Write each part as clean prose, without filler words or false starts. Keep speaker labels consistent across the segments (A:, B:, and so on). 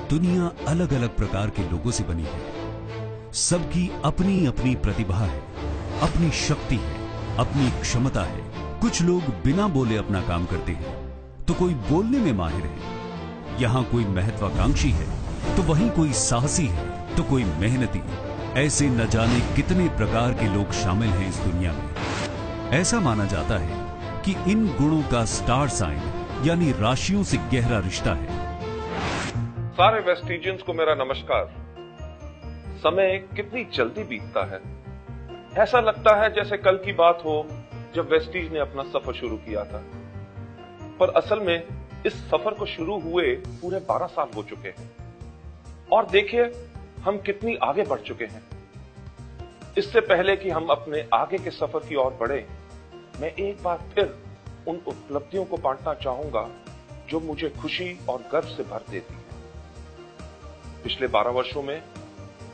A: दुनिया अलग अलग प्रकार के लोगों से बनी है। सबकी अपनी अपनी प्रतिभा है, अपनी शक्ति है, अपनी क्षमता है। कुछ लोग बिना बोले अपना काम करते हैं तो कोई बोलने में माहिर है। यहां कोई महत्वाकांक्षी है तो वहीं कोई साहसी है तो कोई मेहनती। ऐसे न जाने कितने प्रकार के लोग शामिल हैं इस दुनिया में। ऐसा माना जाता है कि इन गुणों का स्टार साइन यानी राशियों से गहरा रिश्ता है।
B: सारे वेस्टिजियंस को मेरा नमस्कार। समय कितनी जल्दी बीतता है। ऐसा लगता है जैसे कल की बात हो जब वेस्टीज ने अपना सफर शुरू किया था, पर असल में इस सफर को शुरू हुए पूरे 12 साल हो चुके हैं और देखिए हम कितनी आगे बढ़ चुके हैं। इससे पहले कि हम अपने आगे के सफर की ओर बढ़े, मैं एक बार फिर उन उपलब्धियों को बांटना चाहूंगा जो मुझे खुशी और गर्व से भर देती है। पिछले 12 वर्षों में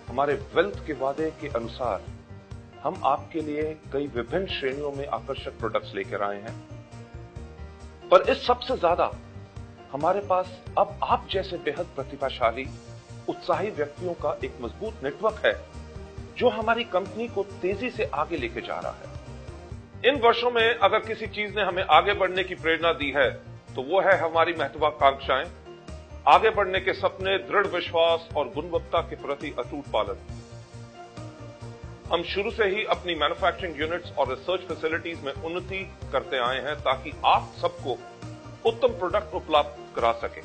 B: हमारे वेल्थ के वादे के अनुसार हम आपके लिए कई विभिन्न श्रेणियों में आकर्षक प्रोडक्ट्स लेकर आए हैं, पर इस सबसे ज्यादा हमारे पास अब आप जैसे बेहद प्रतिभाशाली उत्साही व्यक्तियों का एक मजबूत नेटवर्क है जो हमारी कंपनी को तेजी से आगे लेके जा रहा है। इन वर्षों में अगर किसी चीज ने हमें आगे बढ़ने की प्रेरणा दी है तो वो है हमारी महत्वाकांक्षाएं, आगे बढ़ने के सपने, दृढ़ विश्वास और गुणवत्ता के प्रति अटूट पालन। हम शुरू से ही अपनी मैन्युफैक्चरिंग यूनिट्स और रिसर्च फैसिलिटीज में उन्नति करते आए हैं ताकि आप सबको उत्तम प्रोडक्ट उपलब्ध करा सके।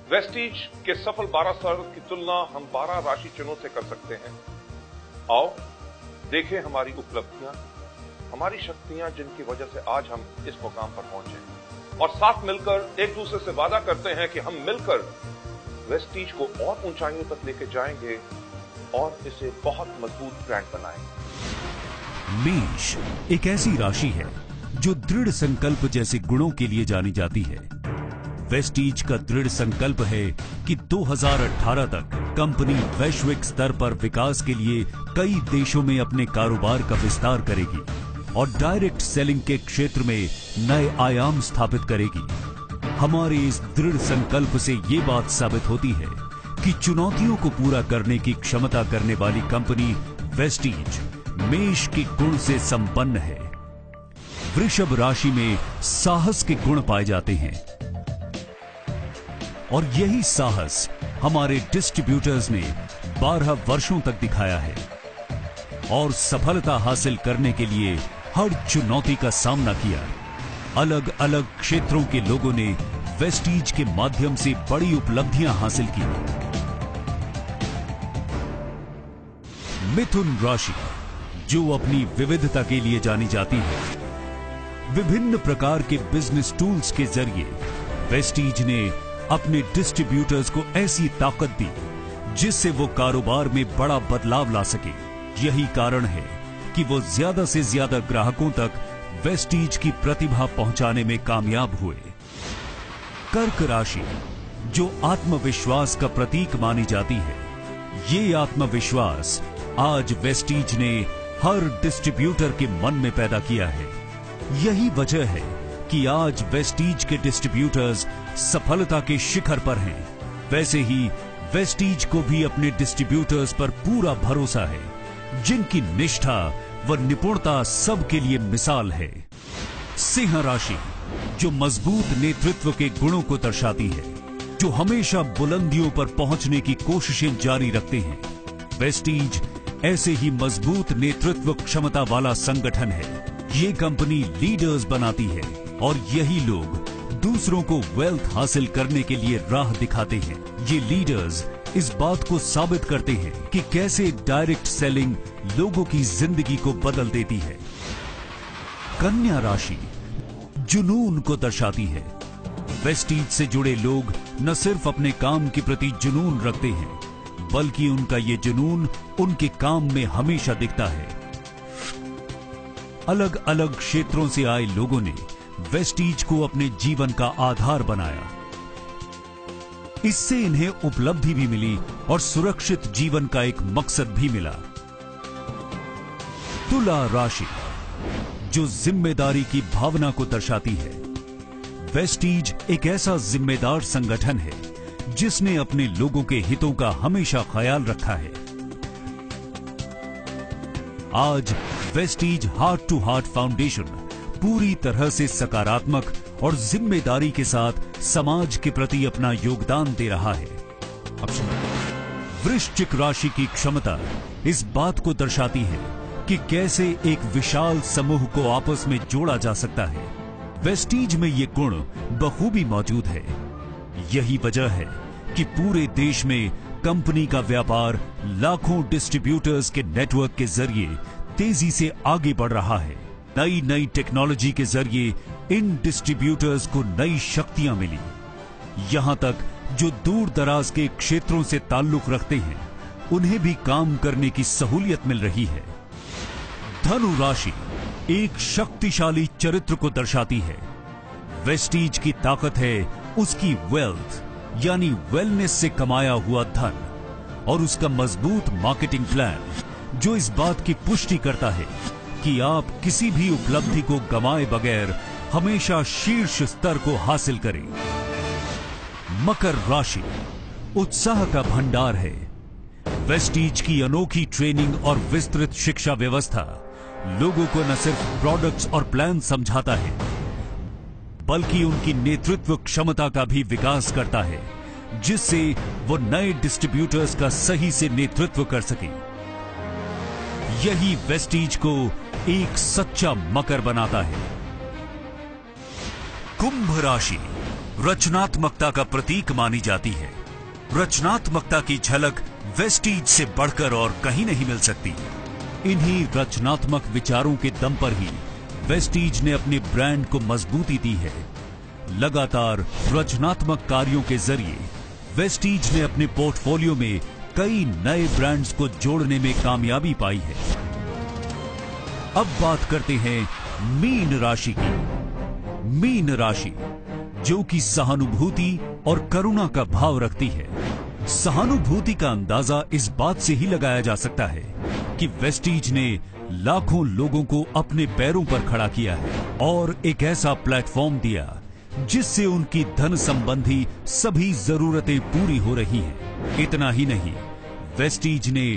B: वेस्टीज के सफल 12 साल की तुलना हम 12 राशि चिन्हों से कर सकते हैं। आओ देखें हमारी उपलब्धियां, हमारी शक्तियां जिनकी वजह से आज हम इस मुकाम पर पहुंचे, और साथ मिलकर एक दूसरे से वादा करते हैं कि हम मिलकर वेस्टीज को और ऊंचाइयों तक लेके जाएंगे और इसे बहुत मजबूत ब्रांड बनाएंगे।
A: मेष एक ऐसी राशि है जो दृढ़ संकल्प जैसे गुणों के लिए जानी जाती है। वेस्टीज का दृढ़ संकल्प है कि 2018 तक कंपनी वैश्विक स्तर पर विकास के लिए कई देशों में अपने कारोबार का विस्तार करेगी और डायरेक्ट सेलिंग के क्षेत्र में नए आयाम स्थापित करेगी। हमारे इस दृढ़ संकल्प से ये बात साबित होती है कि चुनौतियों को पूरा करने की क्षमता करने वाली कंपनी वेस्टीज मेष के गुण से संपन्न है। वृषभ राशि में साहस के गुण पाए जाते हैं और यही साहस हमारे डिस्ट्रीब्यूटर्स ने 12 वर्षों तक दिखाया है और सफलता हासिल करने के लिए हर चुनौती का सामना किया। अलग अलग क्षेत्रों के लोगों ने वेस्टीज के माध्यम से बड़ी उपलब्धियां हासिल की। मिथुन राशि जो अपनी विविधता के लिए जानी जाती है। विभिन्न प्रकार के बिजनेस टूल्स के जरिए वेस्टीज ने अपने डिस्ट्रीब्यूटर्स को ऐसी ताकत दी जिससे वो कारोबार में बड़ा बदलाव ला सके। यही कारण है कि वो ज्यादा से ज्यादा ग्राहकों तक वेस्टीज की प्रतिभा पहुंचाने में कामयाब हुए। कर्क राशि जो आत्मविश्वास का प्रतीक मानी जाती है। ये आत्मविश्वास आज वेस्टीज ने हर डिस्ट्रीब्यूटर के मन में पैदा किया है। यही वजह है कि आज वेस्टीज के डिस्ट्रीब्यूटर्स सफलता के शिखर पर हैं। वैसे ही वेस्टीज को भी अपने डिस्ट्रीब्यूटर्स पर पूरा भरोसा है जिनकी निष्ठा व निपुणता सबके लिए मिसाल है। सिंह राशि जो मजबूत नेतृत्व के गुणों को दर्शाती है, जो हमेशा बुलंदियों पर पहुंचने की कोशिशें जारी रखते हैं। वेस्टीज ऐसे ही मजबूत नेतृत्व क्षमता वाला संगठन है। ये कंपनी लीडर्स बनाती है और यही लोग दूसरों को वेल्थ हासिल करने के लिए राह दिखाते हैं। ये लीडर्स इस बात को साबित करते हैं कि कैसे डायरेक्ट सेलिंग लोगों की जिंदगी को बदल देती है। कन्या राशि जुनून को दर्शाती है। वेस्टीज से जुड़े लोग न सिर्फ अपने काम के प्रति जुनून रखते हैं, बल्कि उनका ये जुनून उनके काम में हमेशा दिखता है। अलग अलग क्षेत्रों से आए लोगों ने वेस्टीज को अपने जीवन का आधार बनाया। इससे इन्हें उपलब्धि भी मिली और सुरक्षित जीवन का एक मकसद भी मिला। तुला राशि जो जिम्मेदारी की भावना को दर्शाती है। वेस्टीज एक ऐसा जिम्मेदार संगठन है जिसने अपने लोगों के हितों का हमेशा ख्याल रखा है। आज Vestige heart to heart foundation पूरी तरह से सकारात्मक और जिम्मेदारी के साथ समाज के प्रति अपना योगदान दे रहा है। अब वृश्चिक राशि की क्षमता इस बात को दर्शाती है कि कैसे एक विशाल समूह को आपस में जोड़ा जा सकता है। वेस्टीज में ये गुण बखूबी मौजूद है। यही वजह है कि पूरे देश में कंपनी का व्यापार लाखों डिस्ट्रीब्यूटर्स के नेटवर्क के जरिए तेजी से आगे बढ़ रहा है। नई नई टेक्नोलॉजी के जरिए इन डिस्ट्रीब्यूटर्स को नई शक्तियां मिली। यहां तक जो दूर दराज के क्षेत्रों से ताल्लुक रखते हैं, उन्हें भी काम करने की सहूलियत मिल रही है। धनु राशि एक शक्तिशाली चरित्र को दर्शाती है। वेस्टीज की ताकत है उसकी वेल्थ यानी वेलनेस से कमाया हुआ धन और उसका मजबूत मार्केटिंग प्लान, जो इस बात की पुष्टि करता है कि आप किसी भी उपलब्धि को गंवाए बगैर हमेशा शीर्ष स्तर को हासिल करें। मकर राशि उत्साह का भंडार है। वेस्टीज की अनोखी ट्रेनिंग और विस्तृत शिक्षा व्यवस्था लोगों को न सिर्फ प्रोडक्ट्स और प्लान समझाता है, बल्कि उनकी नेतृत्व क्षमता का भी विकास करता है, जिससे वो नए डिस्ट्रीब्यूटर्स का सही से नेतृत्व कर सके। यही वेस्टीज को एक सच्चा मकर बनाता है। कुंभ राशि रचनात्मकता का प्रतीक मानी जाती है। रचनात्मकता की झलक वेस्टीज से बढ़कर और कहीं नहीं मिल सकती। इन्हीं रचनात्मक विचारों के दम पर ही वेस्टीज ने अपने ब्रांड को मजबूती दी है। लगातार रचनात्मक कार्यों के जरिए वेस्टीज ने अपने पोर्टफोलियो में कई नए ब्रांड्स को जोड़ने में कामयाबी पाई है। अब बात करते हैं मीन राशि की। मीन राशि जो कि सहानुभूति और करुणा का भाव रखती है। सहानुभूति का अंदाजा इस बात से ही लगाया जा सकता है कि वेस्टीज ने लाखों लोगों को अपने पैरों पर खड़ा किया है और एक ऐसा प्लेटफॉर्म दिया जिससे उनकी धन संबंधी सभी जरूरतें पूरी हो रही हैं। इतना ही नहीं, वेस्टीज ने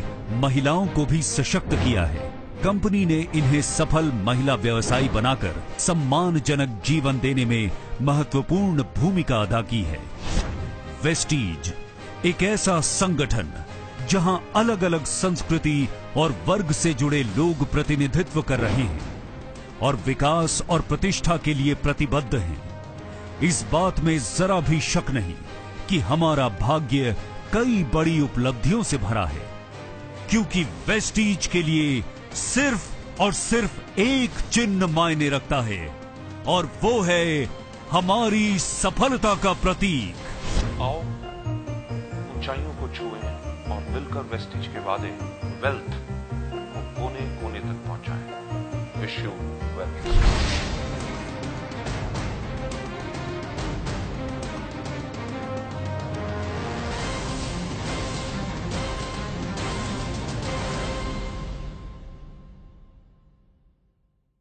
A: महिलाओं को भी सशक्त किया है। कंपनी ने इन्हें सफल महिला व्यवसायी बनाकर सम्मानजनक जीवन देने में महत्वपूर्ण भूमिका अदा की है। वेस्टीज एक ऐसा संगठन जहां अलग अलग संस्कृति और वर्ग से जुड़े लोग प्रतिनिधित्व कर रहे हैं और विकास और प्रतिष्ठा के लिए प्रतिबद्ध हैं। इस बात में जरा भी शक नहीं कि हमारा भाग्य कई बड़ी उपलब्धियों से भरा है, क्योंकि वेस्टीज के लिए सिर्फ और सिर्फ एक चिन्ह मायने रखता है और वो है हमारी सफलता का प्रतीक।
B: आओ ऊंचाइयों को छुएं और मिलकर वेस्टीज के वादे वेल्थ को कोने कोने तक पहुंचाएं। Wish you wealth.